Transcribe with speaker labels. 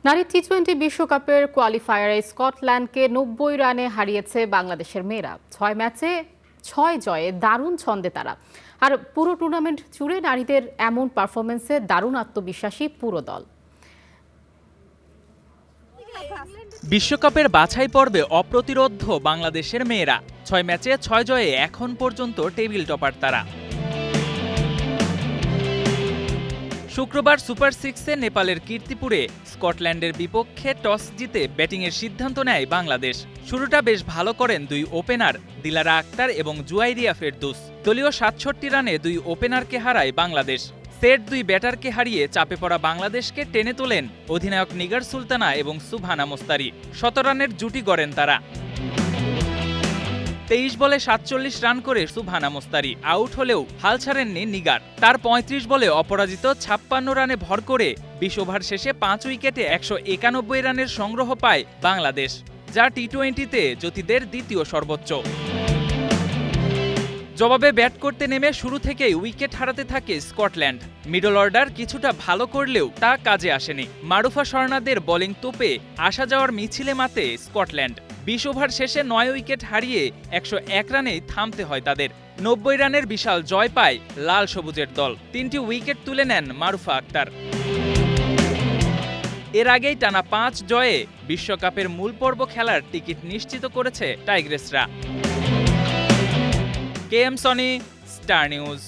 Speaker 1: নারী টি-20 বিশ্বকাপের কোয়ালিফায়ারে স্কটল্যান্ডকে ৯০ রানে হারিয়েছে বাংলাদেশের মেয়েরা। ৬ ম্যাচে ৬ জয়ে দারুণ ছন্দে তারা। আর পুরো টুর্নামেন্ট জুড়ে নারীদের এমন পারফরমেন্সে দারুণ আত্মবিশ্বাসী পুরো দল।
Speaker 2: বিশ্বকাপের বাছাই পর্বে অপ্রতিরোধ্য বাংলাদেশের মেয়েরা। ৬ ম্যাচে ৬ জয়ে এখন পর্যন্ত টেবিল টপার তারা। শুক্রবার সুপার সিক্সে নেপালের কীর্তিপুরে স্কটল্যান্ডের বিপক্ষে টস জিতে ব্যাটিংয়ের সিদ্ধান্ত নেয় বাংলাদেশ। শুরুটা বেশ ভালো করেন দুই ওপেনার দিলারা আক্তার এবং জুয়াইরিয়া ফেরদৌস। দলীয় ৬৭ রানে দুই ওপেনারকে হারায় বাংলাদেশ। সেট দুই ব্যাটারকে হারিয়ে চাপে পড়া বাংলাদেশকে টেনে তোলেন অধিনায়ক নিগার সুলতানা এবং সুবহানা মোস্তারি। ১৭ রানের জুটি গড়েন তারা। ২৩ বলে ৪৭ রান করে সুবহানা মোস্তারি আউট হলেও হাল ছাড়েননি নিগার। তার ৩৫ বলে অপরাজিত ৫৬ রানে ভর করে ২০ ওভার শেষে ৫ উইকেটে ১৯১ রানের সংগ্রহ পায় বাংলাদেশ, যা টি-20তে জ্যোতিদের দ্বিতীয় সর্বোচ্চ। জবাবে ব্যাট করতে নেমে শুরু থেকেই উইকেট হারাতে থাকে স্কটল্যান্ড। মিডল অর্ডার কিছুটা ভালো করলেও তা কাজে আসেনি। মারুফা স্বর্ণাদের বোলিং তোপে আসা যাওয়ার মিছিলে মাতে স্কটল্যান্ড। ২০ ওভার শেষে ৯ উইকেট হারিয়ে ১০১ রানেই থামতে হয় তাদের। ৯০ রানের বিশাল জয় পায় লাল সবুজের দল। ৩টি উইকেট তুলে নেন মারুফা আক্তার। এর আগেই টানা ৫ জয়ে বিশ্বকাপের মূল পর্ব খেলার টিকিট নিশ্চিত করেছে টাইগ্রেসরা। K M Sony, Star news.